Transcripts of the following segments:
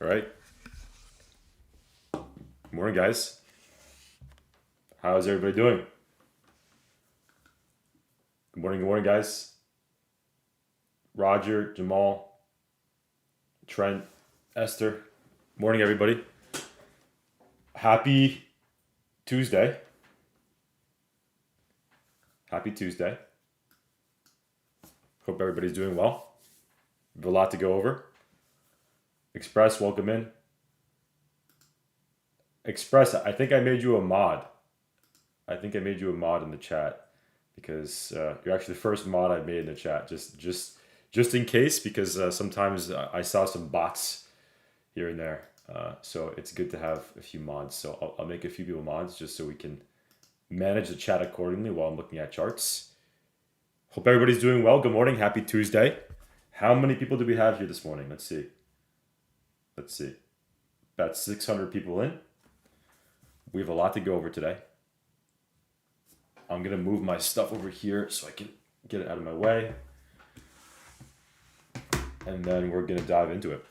All right. Good morning, guys. How's everybody doing? Good morning, guys. Roger, Jamal, Trent, Esther. Morning, everybody. Happy Tuesday. Happy Tuesday. Hope everybody's doing well. We have a lot to go over. Express, welcome in. Express, I think I made you a mod. I think I made you a mod in the chat because you're actually the first mod I made in the chat. Just in case, because sometimes I saw some bots here and there. So it's good to have a few mods. So I'll make a few people mods just so we can manage the chat accordingly while I'm looking at charts. Hope everybody's doing well. Good morning. Happy Tuesday. How many people do we have here this morning? Let's see. About 600 people in. We have a lot to go over today. I'm going to move my stuff over here so I can get it out of my way. And then we're going to dive into it.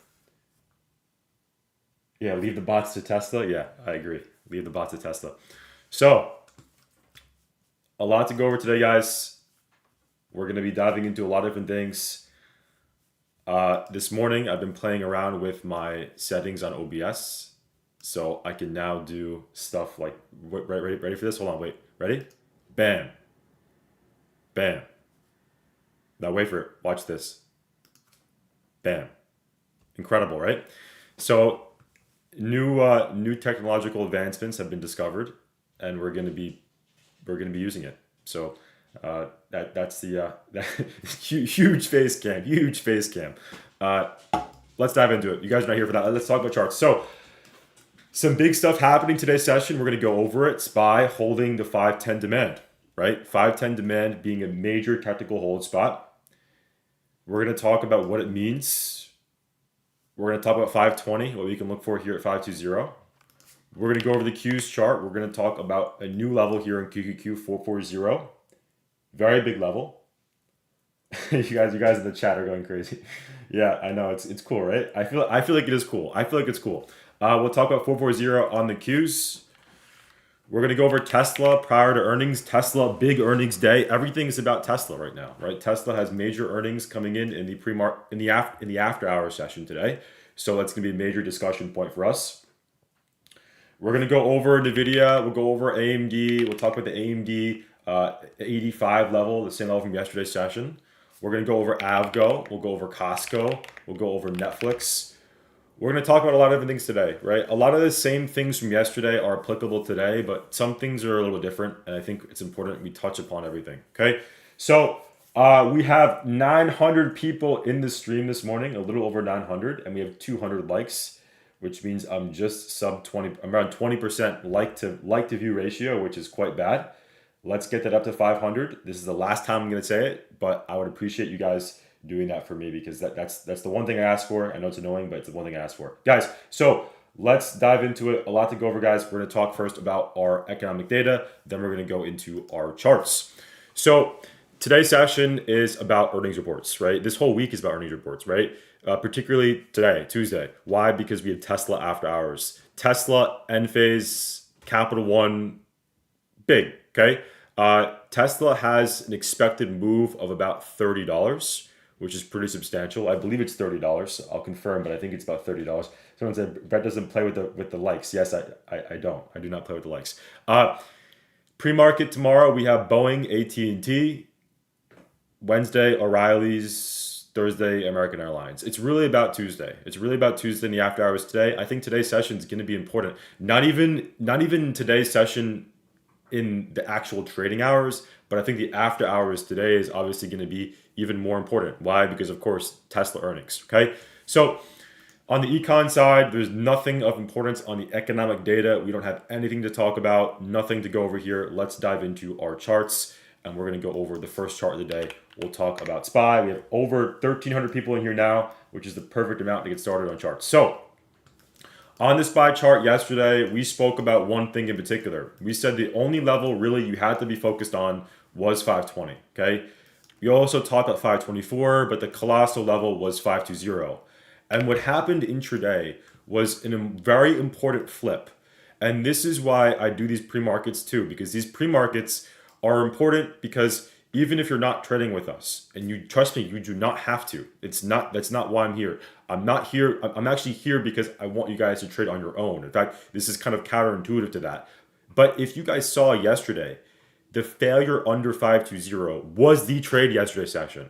Yeah, leave the bots to Tesla. Yeah, I agree. Leave the bots to Tesla. So, a lot to go over today, guys. We're going to be diving into a lot of different things. This morning, I've been playing around with my settings on OBS. So I can now do stuff like, ready for this? Hold on, wait. Ready? Bam. Bam. Now wait for it. Watch this. Bam. Incredible, right? So new technological advancements have been discovered, and we're going to be using it. So that's the huge face cam. Let's dive into it. You guys are not here for that. Let's talk about charts. So some big stuff happening today's session. We're going to go over it. SPY holding the 510 demand, right? 510 demand being a major technical hold spot. We're going to talk about what it means. We're going to talk about 520, what we can look for here at 520. We're going to go over the Qs chart. We're going to talk about a new level here in QQQ 440. Very big level. you guys in the chat are going crazy. Yeah, I know it's cool, right? I feel like it is cool. I feel like it's cool. We'll talk about 440 on the Qs. We're going to go over Tesla prior to earnings. Tesla, big earnings day. Everything is about Tesla right now, right? Tesla has major earnings coming in the after hour session today. So that's going to be a major discussion point for us. We're going to go over Nvidia. We'll go over AMD. We'll talk about the AMD 85 level, the same level from yesterday's session. We're going to go over AVGO. We'll go over Costco. We'll go over Netflix. We're going to talk about a lot of different things today, right? A lot of the same things from yesterday are applicable today, but some things are a little different, and I think it's important we touch upon everything, okay? So we have 900 people in the stream this morning, a little over 900, and we have 200 likes, which means I'm just sub 20, I'm around 20% like to view ratio, which is quite bad. Let's get that up to 500. This is the last time I'm going to say it, but I would appreciate you guys doing that for me because that's the one thing I ask for. I know it's annoying, but it's the one thing I ask for. Guys, so let's dive into it. A lot to go over, guys. We're going to talk first about our economic data. Then we're going to go into our charts. So today's session is about earnings reports, right? This whole week is about earnings reports, right? Particularly today, Tuesday. Why? Because we have Tesla after hours. Tesla, Enphase, Capital One, big, okay? Tesla has an expected move of about $30, which is pretty substantial. I believe it's $30. I'll confirm, but I think it's about $30. Someone said Brett doesn't play with the likes. Yes, I don't. I do not play with the likes. Pre-market tomorrow, we have Boeing, AT&T. Wednesday, O'Reilly's. Thursday, American Airlines. It's really about Tuesday. It's really about Tuesday in the after hours today. I think today's session is going to be important. Not even today's session in the actual trading hours, but I think the after hours today is obviously going to be even more important. Why? Because of course, Tesla earnings, okay? So on the econ side, there's nothing of importance on the economic data. We don't have anything to talk about, nothing to go over here. Let's dive into our charts, and we're going to go over the first chart of the day. We'll talk about SPY. We have over 1,300 people in here now, which is the perfect amount to get started on charts. So on the SPY chart yesterday, we spoke about one thing in particular. We said the only level really you had to be focused on was 520, okay? We also talked about 524, but the colossal level was 520. And what happened intraday was a very important flip. And this is why I do these pre-markets too, because these pre-markets are important because even if you're not trading with us, and you trust me, you do not have to. That's not why I'm here. I'm not here. I'm actually here because I want you guys to trade on your own. In fact, this is kind of counterintuitive to that. But if you guys saw yesterday, the failure under 520 was the trade yesterday session.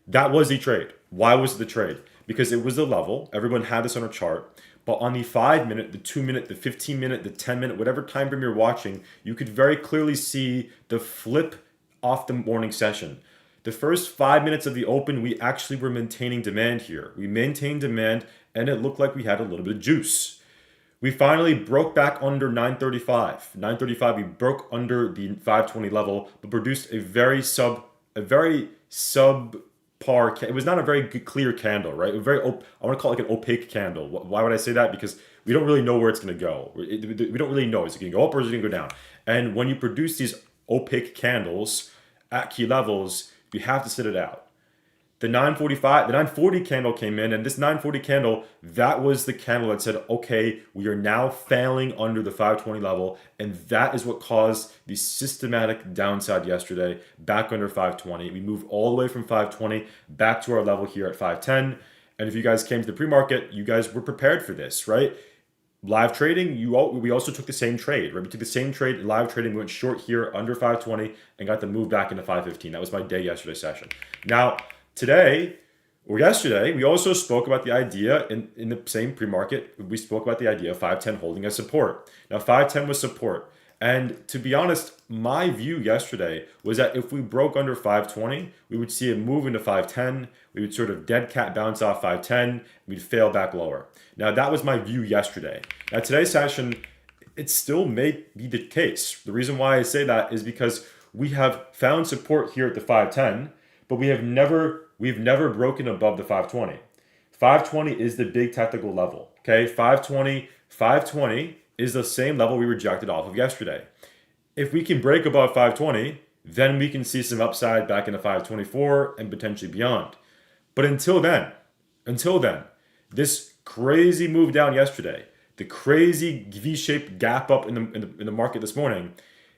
That was the trade. Why was it the trade? Because it was the level. Everyone had this on a chart. But on the 5 minute, the 2 minute, the 15 minute, the 10 minute, whatever time frame you're watching, you could very clearly see the flip off the morning session. The first 5 minutes of the open, we actually were maintaining demand here. We maintained demand and it looked like we had a little bit of juice. We finally broke back under 935. 935, we broke under the 520 level, but produced a very subpar. It was not a very good, clear candle, right? I want to call it like an opaque candle. Why would I say that? Because we don't really know where it's going to go. We don't really know. Is it going to go up or is it going to go down? And when you produce these opaque candles at key levels, you have to sit it out. The 940 candle came in, and this 940 candle, that was the candle that said, okay, we are now failing under the 520 level, and that is what caused the systematic downside yesterday back under 520. We moved all the way from 520 back to our level here at 510, and if you guys came to the pre-market, you guys were prepared for this, right? Live trading, we also took the same trade, right? We took the same trade, live trading, we went short here under 520 and got the move back into 515. That was my day yesterday session. Now, today, or yesterday, we also spoke about the idea in the same pre-market, we spoke about the idea of 510 holding as support. Now, 510 was support. And to be honest, my view yesterday was that if we broke under 520, we would see a move into 510. We would sort of dead cat bounce off 510. We'd fail back lower. Now, that was my view yesterday. Now, today's session, it still may be the case. The reason why I say that is because we have found support here at the 510, but we've never broken above the 520. 520 is the big technical level. Okay, 520 is the same level we rejected off of yesterday. If we can break above 520, then we can see some upside back into 524 and potentially beyond. But until then, this crazy move down yesterday, the crazy V-shaped gap up in the market this morning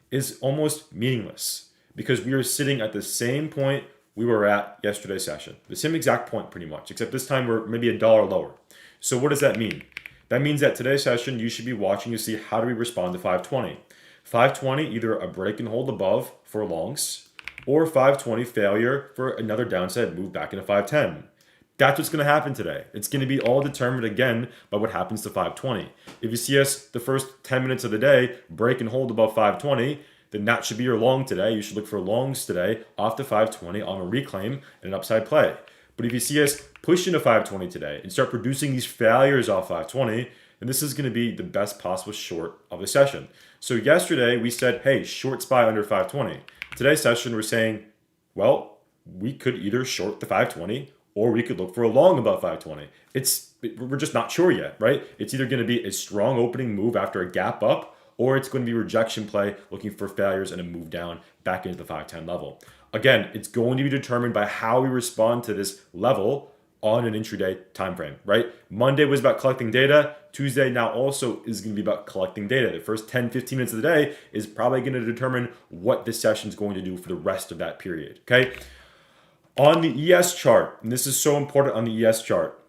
is almost meaningless because we are sitting at the same point we were at yesterday's session. The same exact point pretty much, except this time we're maybe $1 lower. So what does that mean? That means that today's session, you should be watching to see how do we respond to 520. 520, either a break and hold above for longs, or 520 failure for another downside move back into 510. That's what's going to happen today. It's going to be all determined again by what happens to 520. If you see us the first 10 minutes of the day break and hold above 520, then that should be your long today. You should look for longs today off the 520 on a reclaim and an upside play. But if you see us push into 520 today and start producing these failures off 520, then this is going to be the best possible short of the session. So yesterday we said, hey, short SPY under 520. Today's session we're saying, well, we could either short the 520 or we could look for a long above 520. We're just not sure yet, right? It's either going to be a strong opening move after a gap up, or it's going to be rejection play looking for failures and a move down back into the 510 level. Again, it's going to be determined by how we respond to this level on an intraday time frame, right? Monday was about collecting data. Tuesday now also is going to be about collecting data. The first 10, 15 minutes of the day is probably going to determine what this session is going to do for the rest of that period, okay? On the ES chart, and this is so important on the ES chart,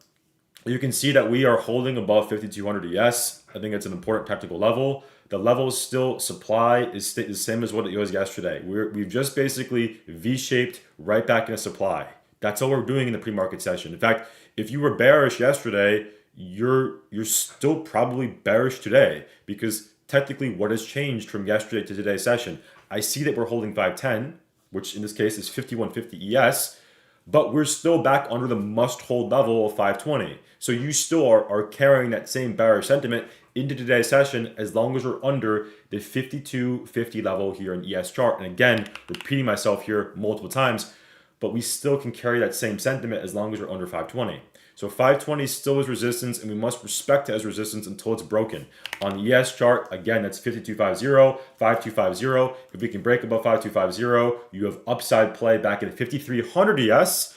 you can see that we are holding above 5200 ES. I think it's an important technical level. The level is still, supply is the same as what it was yesterday. We've just basically V-shaped right back into supply. That's all we're doing in the pre-market session. In fact, if you were bearish yesterday, you're still probably bearish today because technically what has changed from yesterday to today's session? I see that we're holding 510, which in this case is 5150 ES, but we're still back under the must-hold level of 520. So you still are carrying that same bearish sentiment into today's session as long as we're under the 5250 level here in ES chart. And again, repeating myself here multiple times, but we still can carry that same sentiment as long as we're under 520. So 520 still is resistance, and we must respect it as resistance until it's broken. On the ES chart, again, that's 5250, 5250. If we can break above 5250, you have upside play back at 5300 ES.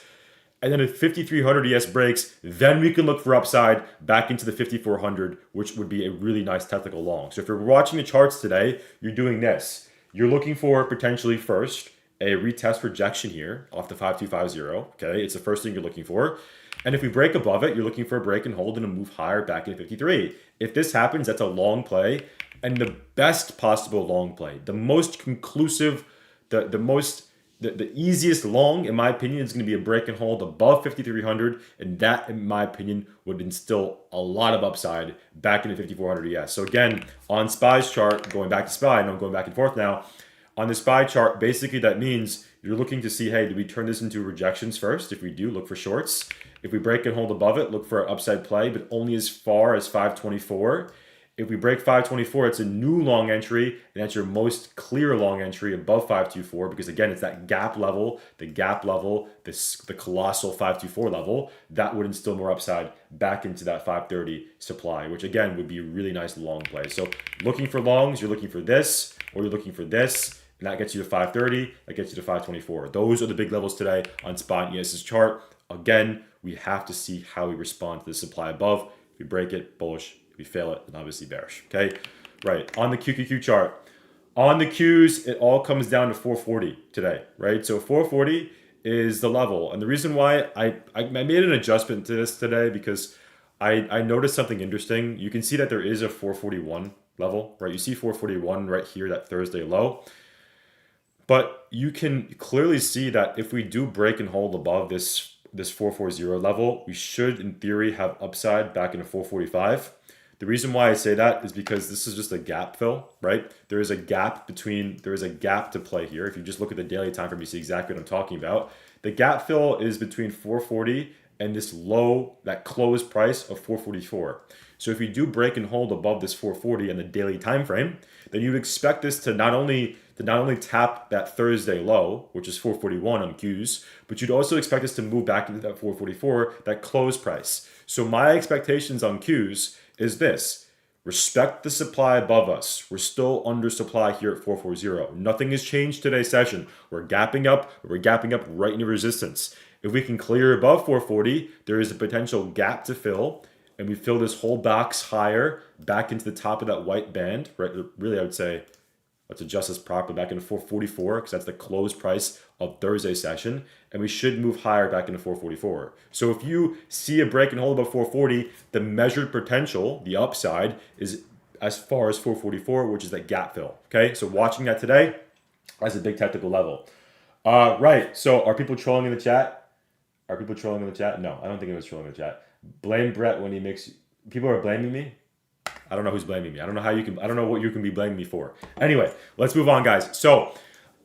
And then if 5300 ES breaks, then we can look for upside back into the 5400, which would be a really nice technical long. So if you're watching the charts today, you're doing this. You're looking for potentially first a retest rejection here off the 5250. Okay, it's the first thing you're looking for. And if we break above it, you're looking for a break and hold and a move higher back into 53. If this happens, that's a long play and the best possible long play. The most conclusive, the easiest long, in my opinion, is going to be a break and hold above 5,300, and that, in my opinion, would instill a lot of upside back into 5,400 ES. So again, on SPY's chart, going back to SPY, and I'm going back and forth now, on the SPY chart, basically that means you're looking to see, hey, do we turn this into rejections first? If we do, look for shorts. If we break and hold above it, look for an upside play, but only as far as 524. If we break 524, it's a new long entry, and that's your most clear long entry above 524, because again, it's that gap level, the colossal 524 level, that would instill more upside back into that 530 supply, which again would be a really nice long play. So looking for longs, you're looking for this, or you're looking for this, and that gets you to 530, that gets you to 524. Those are the big levels today on SPY and ES's chart. Again, we have to see how we respond to the supply above. If we break it, bullish. We fail it, and obviously bearish. Okay, right, on the QQQ chart. On the Qs, it all comes down to 440 today, right? So 440 is the level. And the reason why I made an adjustment to this today, because I noticed something interesting. You can see that there is a 441 level, right? You see 441 right here, that Thursday low. But you can clearly see that if we do break and hold above this 440 level, we should, in theory, have upside back into 445. The reason why I say that is because this is just a gap fill, right? There is a gap to play here. If you just look at the daily time frame, you see exactly what I'm talking about. The gap fill is between 440 and this low, that close price of 444. So if we do break and hold above this 440 in the daily time frame, then you'd expect this to not only tap that Thursday low, which is 441 on Qs, but you'd also expect us to move back into that 444, that close price. So my expectations on Qs is this: respect the supply above us. We're still under supply here at 440. Nothing has changed today's session. We're gapping up right into resistance. If we can clear above 440, there is a potential gap to fill, and we fill this whole box higher back into the top of that white band, right? Really, I would say let's adjust this properly back into 444, because that's the close price of Thursday's session. And we should move higher back into 444. So if you see a break and hold above 440, the measured potential, the upside, is as far as 444, which is that gap fill. Okay, so watching that today, that's a big technical level. Right, so are people trolling in the chat? No, I don't think it was trolling in the chat. Blame Brett when he makes... People are blaming me? I don't know who's blaming me. I don't know what you can be blaming me for. Anyway, let's move on, guys. So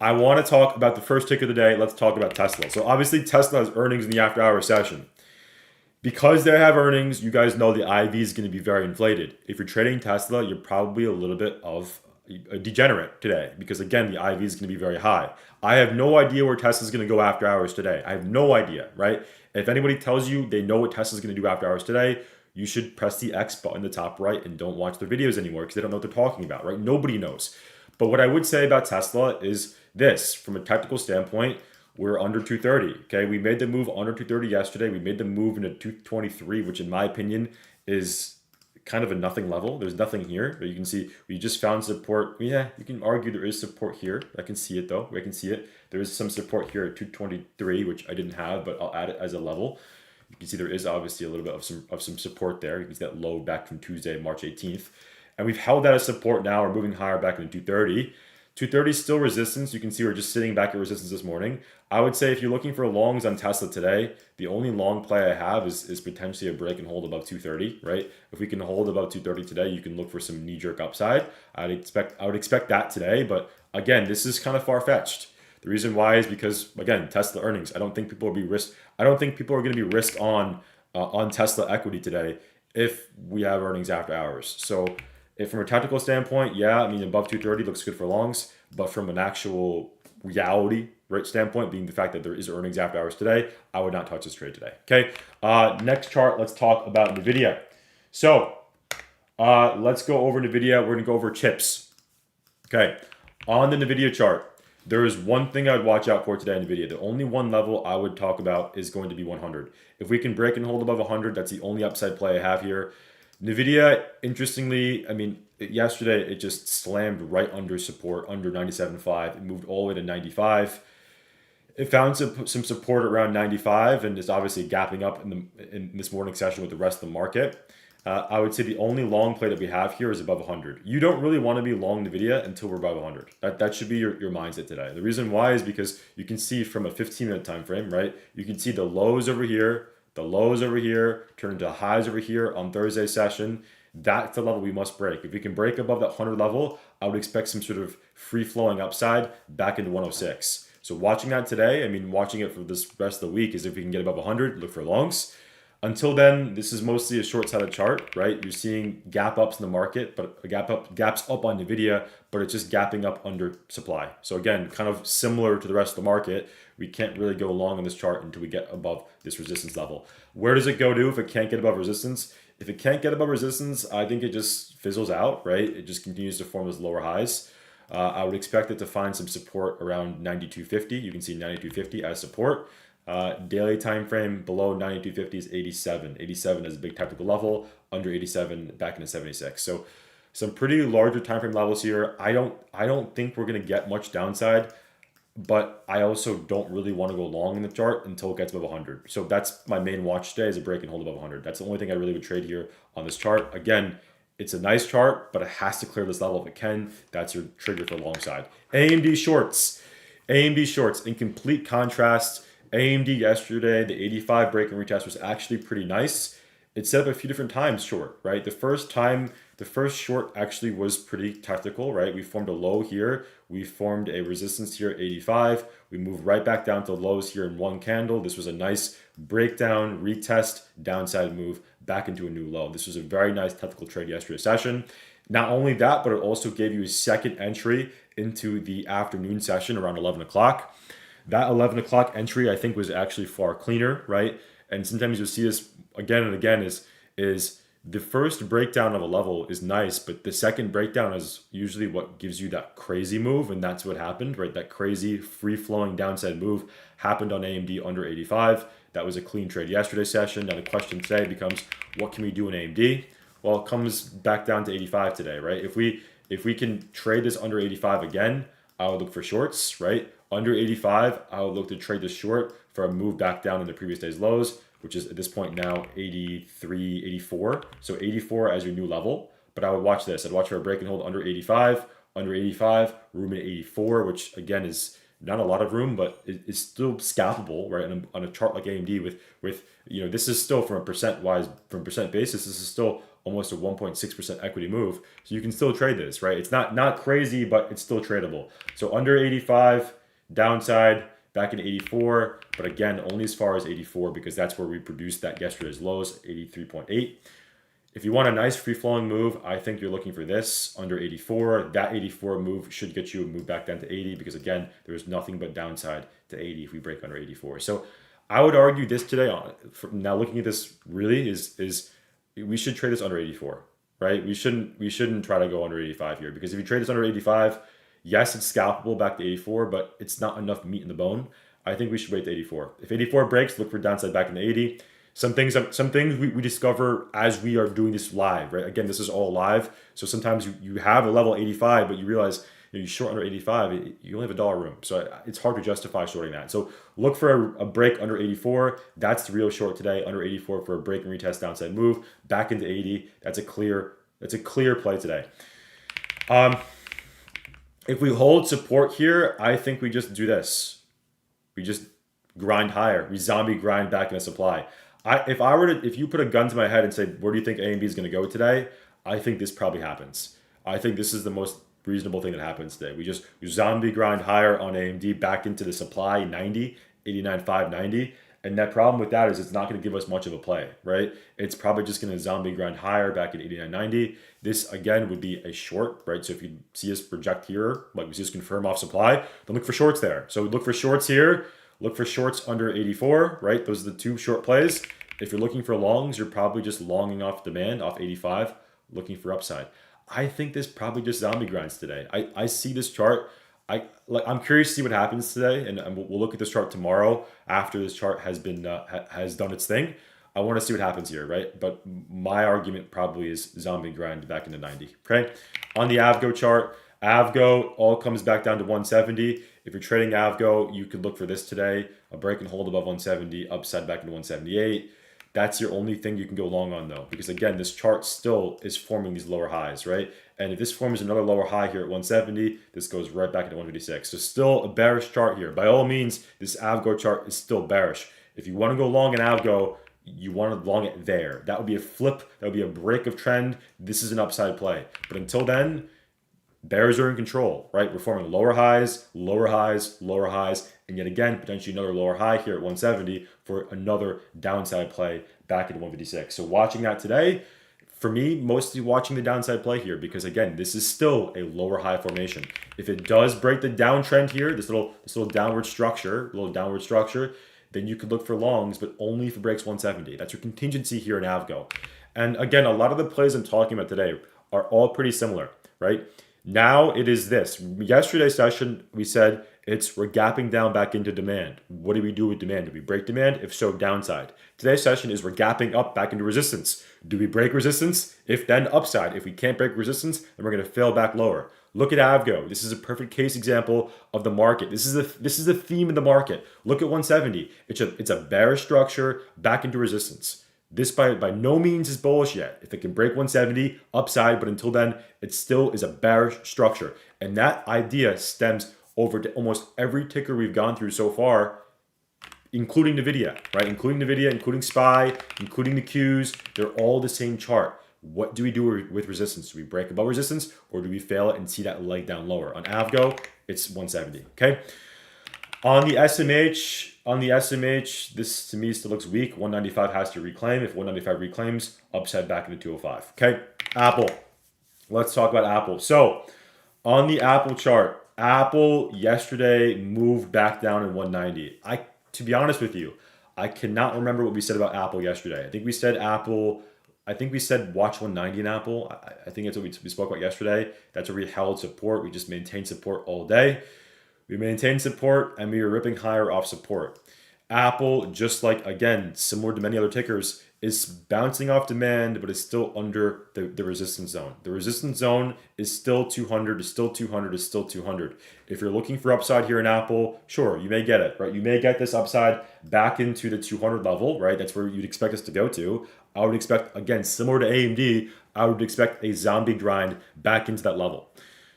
I want to talk about the first tick of the day. Let's talk about Tesla. So obviously Tesla has earnings in the after-hour session. Because they have earnings, you guys know the IV is going to be very inflated. If you're trading Tesla, you're probably a little bit of a degenerate today, because again, the IV is going to be very high. I have no idea where Tesla's going to go after hours today. I have no idea, right? If anybody tells you they know what Tesla's going to do after hours today, you should press the X button in the top right and don't watch their videos anymore, because they don't know what they're talking about, right? Nobody knows. But what I would say about Tesla is this: from a technical standpoint, we're under 230. Okay, we made the move under 230 yesterday. We made the move into 223, which in my opinion is kind of a nothing level. There's nothing here, but you can see we just found support. Yeah, you can argue there is support here. I can see it though. I can see it. There is some support here at 223, which I didn't have, but I'll add it as a level. You can see there is obviously a little bit of some support there. You can see that low back from Tuesday, March 18th. And we've held that as support now. We're moving higher back into 230. 230 is still resistance. You can see we're just sitting back at resistance this morning. I would say if you're looking for longs on Tesla today, the only long play I have is potentially a break and hold above 230, right? If we can hold above 230 today, you can look for some knee-jerk upside. I would expect that today, but again, this is kind of far-fetched. The reason why is because, again, Tesla earnings. I don't think people are going to be risked on Tesla equity today if we have earnings after hours. So if from a technical standpoint, yeah, I mean, above 230 looks good for longs, but from an actual reality rate standpoint, being the fact that there is earnings after hours today, I would not touch this trade today. Okay, next chart, let's talk about Nvidia. So let's go over Nvidia. We're going to go over chips. Okay, on the Nvidia chart, There is one thing I'd watch out for today in Nvidia. The only one level I would talk about is going to be 100. If we can break and hold above 100, that's the only upside play I have here. Nvidia, interestingly, I mean, yesterday it just slammed right under support, under 97.5. It moved all the way to 95. It found some support around 95 and is obviously gapping up in this morning session with the rest of the market. I would say the only long play that we have here is above 100. You don't really want to be long Nvidia until we're above 100. That should be your mindset today. The reason why is because you can see from a 15-minute time frame, right? You can see the lows over here, turn into highs over here on Thursday session. That's the level we must break. If we can break above that 100 level, I would expect some sort of free-flowing upside back into 106. So watching that today, I mean, watching it for this rest of the week is if we can get above 100, look for longs. Until then, this is mostly a short-sided chart, right? You're seeing gap ups in the market, but gaps up on Nvidia, but it's just gapping up under supply. So again, kind of similar to the rest of the market, we can't really go long on this chart until we get above this resistance level. Where does it go to if it can't get above resistance? If it can't get above resistance, I think it just fizzles out, right? It just continues to form those lower highs. I would expect it to find some support around 92.50. You can see 92.50 as support. Daily time frame below 92.50 is 87. 87 is a big technical level. Under 87 back into 76. So some pretty larger time frame levels here. I don't think we're gonna get much downside, but I also don't really want to go long in the chart until it gets above 100. So that's my main watch today is a break and hold above 100. That's the only thing I really would trade here on this chart. Again, it's a nice chart, but it has to clear this level if it can. That's your trigger for long side. AMD shorts. AMD shorts in complete contrast. AMD yesterday, the 85 break and retest was actually pretty nice. It set up a few different times short, right? The first short actually was pretty tactical, right? We formed a low here. We formed a resistance here at 85. We moved right back down to lows here in one candle. This was a nice breakdown, retest, downside move back into a new low. This was a very nice technical trade yesterday session. Not only that, but it also gave you a second entry into the afternoon session around 11 o'clock. That 11 o'clock entry, I think, was actually far cleaner, right? And sometimes you'll see this again and again is the first breakdown of a level is nice, but the second breakdown is usually what gives you that crazy move, and that's what happened, right? That crazy free-flowing downside move happened on AMD under 85. That was a clean trade yesterday session. Now the question today becomes, what can we do in AMD? Well, it comes back down to 85 today, right? If we can trade this under 85 again, I would look for shorts, right? Under 85, I would look to trade this short for a move back down in the previous day's lows, which is at this point now 83, 84. So 84 as your new level. But I would watch this. I'd watch for a break and hold under 85, room at 84, which again is not a lot of room, but it's still scalpable, right? On a chart like AMD with this is still from percent basis, this is still almost a 1.6% equity move. So you can still trade this, right? It's not crazy, but it's still tradable. So under 85, downside, back in 84, but again, only as far as 84 because that's where we produced that yesterday's lows, 83.8. If you want a nice free-flowing move, I think you're looking for this under 84. That 84 move should get you a move back down to 80 because again, there's nothing but downside to 80 if we break under 84. So I would argue this today now looking at this really is we should trade this under 84, right? We shouldn't try to go under 85 here because if you trade this under 85, yes, it's scalpable back to 84, but it's not enough meat in the bone. I think we should wait to 84. If 84 breaks, look for downside back into 80. Some things we discover as we are doing this live, right? Again, this is all live. So sometimes you have a level 85, but you realize you short under 85, you only have $1 room. So it's hard to justify shorting that. So look for a break under 84. That's the real short today, under 84 for a break and retest downside move. Back into 80. That's a clear play today. If we hold support here, I think we just do this. We just grind higher. We zombie grind back into supply. If you put a gun to my head and say, where do you think AMD is going to go today? I think this probably happens. I think this is the most reasonable thing that happens today. We zombie grind higher on AMD back into the supply 90, 89.590. And that problem with that is it's not going to give us much of a play, right? It's probably just going to zombie grind higher back at 89.90. This, again, would be a short, right? So if you see us project here, like we see us confirm off supply, then look for shorts there. So look for shorts here. Look for shorts under 84, right? Those are the two short plays. If you're looking for longs, you're probably just longing off demand, off 85, looking for upside. I think this probably just zombie grinds today. I see this chart. I'm curious to see what happens today, and we'll look at this chart tomorrow after this chart has been has done its thing. I want to see what happens here, right? But my argument probably is zombie grind back into 90. Okay, on the AVGO chart, AVGO all comes back down to 170. If you're trading AVGO, you could look for this today, a break and hold above 170, upside back into 178. That's your only thing you can go long on though, because again, this chart still is forming these lower highs, right? And if this forms another lower high here at 170, this goes right back into 156. So still a bearish chart here. By all means, this AVGO chart is still bearish. If you want to go long in AVGO, you want to long it there. That would be a flip. That would be a break of trend. This is an upside play. But until then, bears are in control, right? We're forming lower highs, lower highs, lower highs, and yet again, potentially another lower high here at 170 for another downside play back into 156. So watching that today, for me, mostly watching the downside play here because again, this is still a lower high formation. If it does break the downtrend here, this little downward structure, then you could look for longs, but only if it breaks 170. That's your contingency here in AVGO. And again, a lot of the plays I'm talking about today are all pretty similar, right? Now it is this. Yesterday's session, we said we're gapping down back into demand. What do we do with demand? Do we break demand? If so, downside. Today's session is we're gapping up back into resistance. Do we break resistance? If then, upside. If we can't break resistance, then we're going to fail back lower. Look at AVGO. This is a perfect case example of the market. This is the theme of the market. Look at 170. It's a bearish structure back into resistance. This by no means is bullish yet. If it can break 170, upside, but until then, it still is a bearish structure. And that idea stems over to almost every ticker we've gone through so far, including Nvidia, right? Including Nvidia, including SPY, including the Qs. They're all the same chart. What do we do with resistance? Do we break above resistance or do we fail it and see that leg down lower? On AVGO, it's 170, okay? On the SMH, this to me still looks weak. 195 has to reclaim. If 195 reclaims, upside back into 205. Okay, Apple. Let's talk about Apple. So, on the Apple chart, Apple yesterday moved back down in 190. To be honest with you, I cannot remember what we said about Apple yesterday. I think we said watch 190 in Apple. I think that's what we spoke about yesterday. That's where we held support. We just maintained support all day. We maintained support and we were ripping higher off support. Apple, just like, again, similar to many other tickers, is bouncing off demand, but is still under the resistance zone. The resistance zone is still 200, is still 200, is still 200. If you're looking for upside here in Apple, sure, you may get it, right? You may get this upside back into the 200 level, right? That's where you'd expect us to go to. I would expect, again, similar to AMD, I would expect a zombie grind back into that level.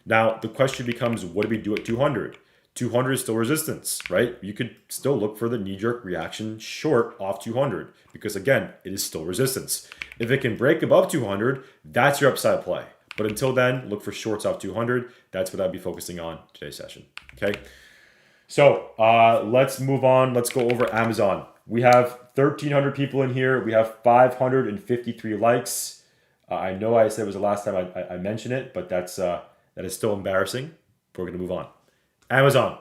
Now, the question becomes, what do we do at 200? 200 is still resistance, right? You could still look for the knee-jerk reaction short off 200 because, again, it is still resistance. If it can break above 200, that's your upside play. But until then, look for shorts off 200. That's what I'd be focusing on today's session, okay? So let's move on. Let's go over Amazon. We have 1,300 people in here. We have 553 likes. I know I said it was the last time I mentioned it, but that is still embarrassing. We're going to move on. Amazon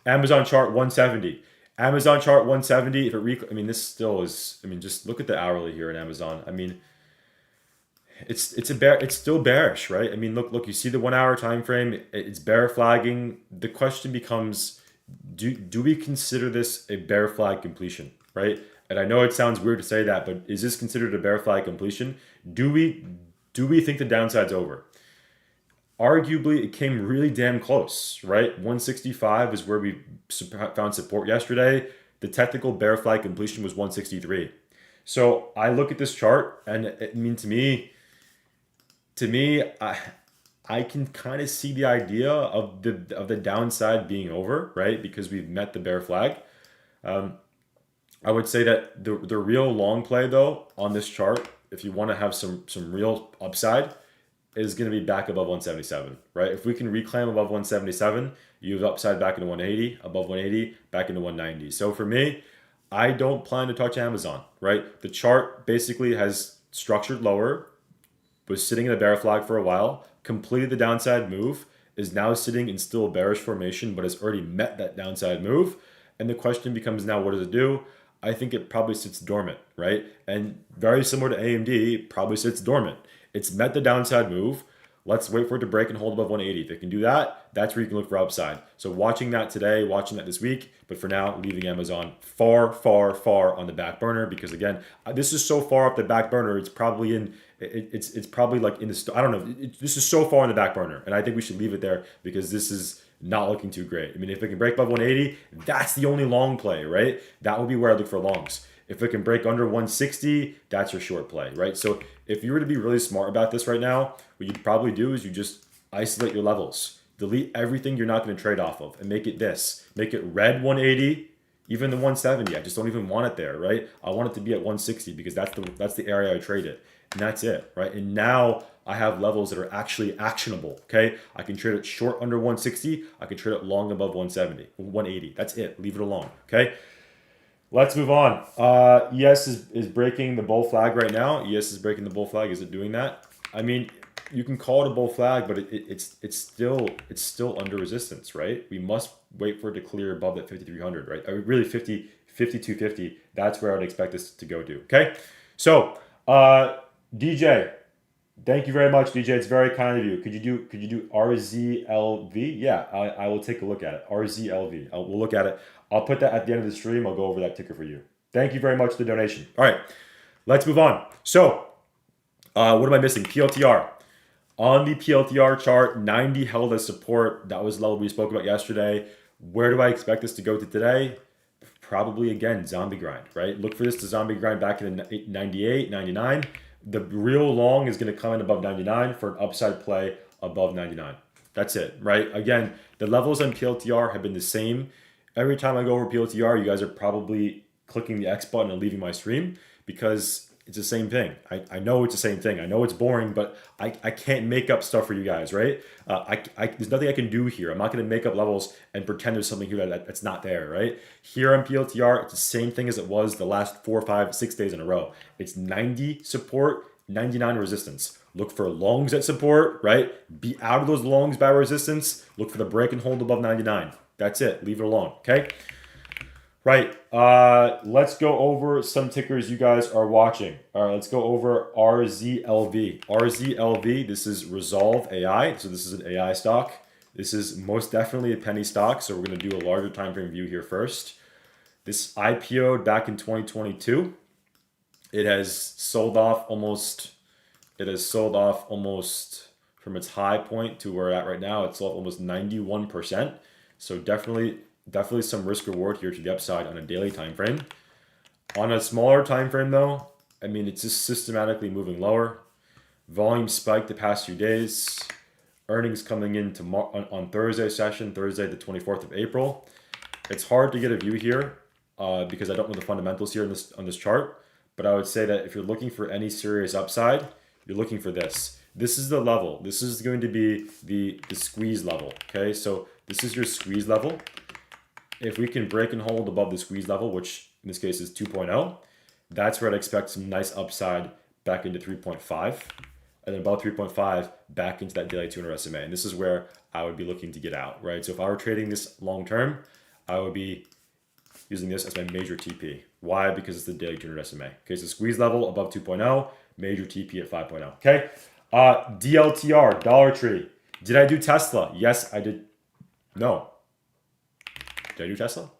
chart 170. Amazon chart 170. If it this still is. Just look at the hourly here in Amazon. It's still bearish, right? Look. You see the 1 hour time frame. It's bear flagging. The question becomes, do we consider this a bear flag completion, right? And I know it sounds weird to say that, but is this considered a bear flag completion? Do we think the downside's over? Arguably, it came really damn close, right? 165 is where we found support yesterday. The technical bear flag completion was 163. So I look at this chart, and to me, I can kind of see the idea of the downside being over, right? Because we've met the bear flag. I would say that the real long play though on this chart, if you want to have some real upside, is going to be back above 177, right? If we can reclaim above 177, you have upside back into 180, above 180, back into 190. So for me, I don't plan to touch Amazon, right? The chart basically has structured lower, was sitting in a bear flag for a while, completed the downside move, is now sitting in still a bearish formation, but has already met that downside move. And the question becomes now, what does it do? I think it probably sits dormant, right? And very similar to AMD, probably sits dormant. It's met the downside move. Let's wait for it to break and hold above 180. If it can do that, that's where you can look for upside. So watching that today, watching that this week, but for now, leaving Amazon far, far, far on the back burner because again, this is so far up the back burner. It's probably in, it's probably like in the, I don't know. This is so far on the back burner, and I think we should leave it there because this is not looking too great. I mean, if it can break above 180, that's the only long play, right? That would be where I look for longs. If it can break under 160, that's your short play, right? So if you were to be really smart about this right now, what you'd probably do is you just isolate your levels. Delete everything you're not going to trade off of and make it this. Make it red 180, even the 170. I just don't even want it there, right? I want it to be at 160 because that's the area I trade it. And that's it, right? And now I have levels that are actually actionable, okay? I can trade it short under 160. I can trade it long above 170, 180. That's it. Leave it alone, okay? Let's move on. ES is breaking the bull flag right now. ES is breaking the bull flag. Is it doing that? I mean, you can call it a bull flag, but it's still under resistance, right? We must wait for it to clear above that 5,300, right? I mean, really 5250. That's where I would expect this to go to. Okay, so DJ, thank you very much, DJ. It's very kind of you. Could you do RZLV? Yeah, I will take a look at it. RZLV. We'll look at it. I'll put that at the end of the stream. I'll go over that ticker for you. Thank you very much for the donation. All right, let's move on. So, what am I missing? PLTR. On the PLTR chart, 90 held as support. That was the level we spoke about yesterday. Where do I expect this to go to today? Probably, again, zombie grind, right? Look for this to zombie grind back in 98, 99. The real long is going to come in above 99 for an upside play above 99. That's it, right? Again, the levels on PLTR have been the same. Every time I go over PLTR, you guys are probably clicking the X button and leaving my stream because it's the same thing. I know it's the same thing. I know it's boring, but I can't make up stuff for you guys, right? There's nothing I can do here. I'm not going to make up levels and pretend there's something here that's not there, right? Here on PLTR, it's the same thing as it was the last 4, 5, 6 days in a row. It's 90 support, 99 resistance. Look for longs at support, right? Be out of those longs by resistance. Look for the break and hold above 99. That's it. Leave it alone, okay? Right. Let's go over some tickers you guys are watching. All right, let's go over RZLV. RZLV, this is Resolve AI. So this is an AI stock. This is most definitely a penny stock. So we're going to do a larger time frame view here first. This IPO'd back in 2022. It has sold off almost from its high point to where we're at right now. It's sold almost 91%. So definitely some risk reward here to the upside on a daily time frame. On a smaller time frame though, I mean, it's just systematically moving lower. Volume spiked the past few days. Earnings coming in on Thursday session, Thursday the 24th of April. It's hard to get a view here because I don't know the fundamentals here on this chart. But I would say that if you're looking for any serious upside, you're looking for this. This is the level. This is going to be the squeeze level. Okay, so this is your squeeze level. If we can break and hold above the squeeze level, which in this case is 2.0, that's where I'd expect some nice upside back into 3.5. And then above 3.5 back into that daily 200 SMA. And this is where I would be looking to get out, right? So if I were trading this long term, I would be using this as my major TP. Why? Because it's the daily 200 SMA. Okay, so squeeze level above 2.0, major TP at 5.0. Okay, DLTR, Dollar Tree. Did I do Tesla? Yes, I did. No. Did I do Tesla?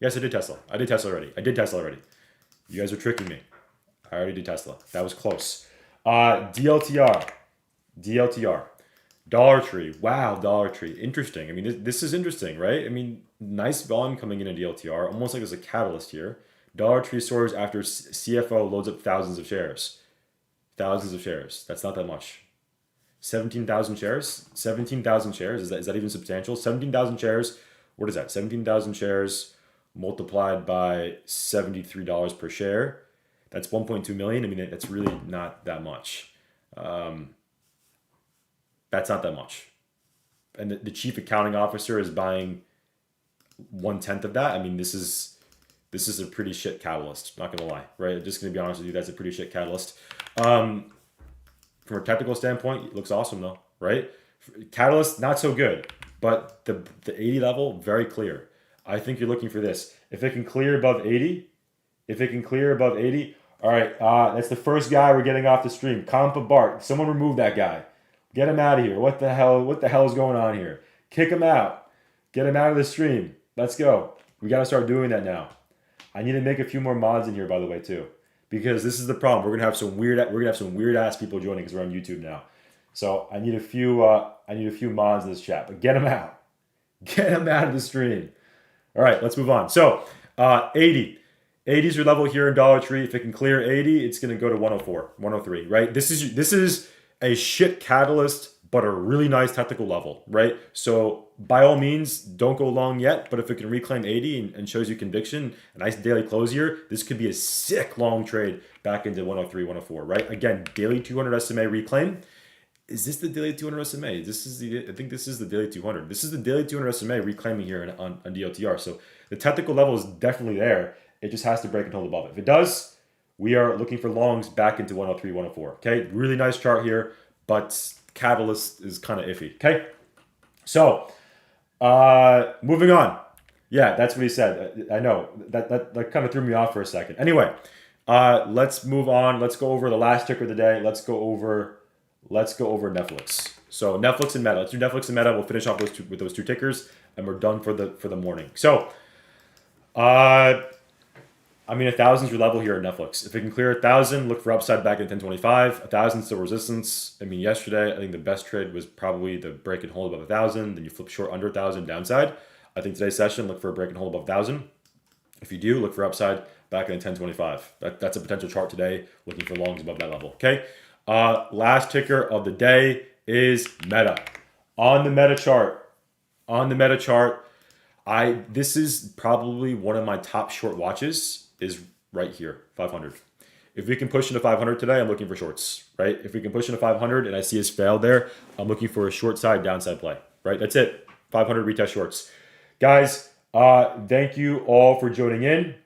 Yes, I did Tesla. I did Tesla already. You guys are tricking me. I already did Tesla. That was close. DLTR. Dollar Tree. Wow, Dollar Tree. Interesting. I mean, this is interesting, right? I mean, nice volume coming in DLTR. Almost like there's a catalyst here. Dollar Tree soars after CFO loads up thousands of shares. That's not that much. 17,000 shares? 17,000 shares? Is that even substantial? 17,000 shares. What is that? 17,000 shares multiplied by $73 per share. That's 1.2 million. I mean, that's really not that much. That's not that much. And the chief accounting officer is buying 1/10 of that. I mean, this is a pretty shit catalyst. Not gonna lie, right? I'm just gonna be honest with you. That's a pretty shit catalyst. From a technical standpoint, it looks awesome though, right? Catalyst, not so good, but the 80 level, very clear. I think you're looking for this. If it can clear above 80, All right, that's the first guy we're getting off the stream. Compa Bart. Someone remove that guy. Get him out of here. What the hell? What the hell is going on here? Kick him out. Get him out of the stream. Let's go. We got to start doing that now. I need to make a few more mods in here, by the way, too, because this is the problem. We're gonna have some weird ass people joining because we're on YouTube now. So I need a few mods in this chat. But get him out. Get him out of the stream. All right, let's move on. So 80. 80 is your level here in Dollar Tree. If it can clear 80, it's going to go to 104, 103, right? This is a shit catalyst, but a really nice technical level, right? So by all means, don't go long yet, but if it can reclaim 80 and shows you conviction, a nice daily close here, this could be a sick long trade back into 103, 104, right? Again, daily 200 SMA reclaim. Is this the daily 200 SMA? I think this is the daily 200. This is the daily 200 SMA reclaiming here on DLTR. So the technical level is definitely there. It just has to break and hold above it. If it does, we are looking for longs back into 103, 104. Okay, really nice chart here, but catalyst is kind of iffy. Okay, so moving on. Yeah, that's what he said. I know that kind of threw me off for a second. Anyway, let's move on. Let's go over the last ticker of the day. Let's go over Netflix. So Netflix and Meta. Let's do Netflix and Meta. We'll finish off with those two tickers, and we're done for the morning. So, 1,000 is your level here at Netflix. If it can clear 1,000, look for upside back at 1025. 1,000 still resistance. Yesterday, I think the best trade was probably the break and hold above 1,000. Then you flip short under 1,000 downside. I think today's session, look for a break and hold above 1,000. If you do, look for upside back at 1025. That's a potential chart today, looking for longs above that level. Okay. Last ticker of the day is Meta. On the Meta chart, this is probably one of my top short watches. Is right here, 500. If we can push into 500 today, I'm looking for shorts, right? If we can push into 500 and I see us fail there, I'm looking for a short side downside play, right? That's it. 500 retest shorts. Guys, thank you all for joining in.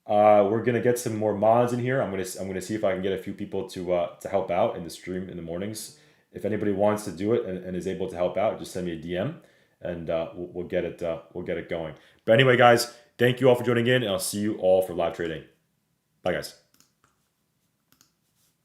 We're gonna get some more mods in here. I'm gonna see if I can get a few people to help out in the stream in the mornings. If anybody wants to do it and is able to help out, just send me a DM and we'll get it going. But anyway, guys, thank you all for joining in, and I'll see you all for live trading. Bye, guys.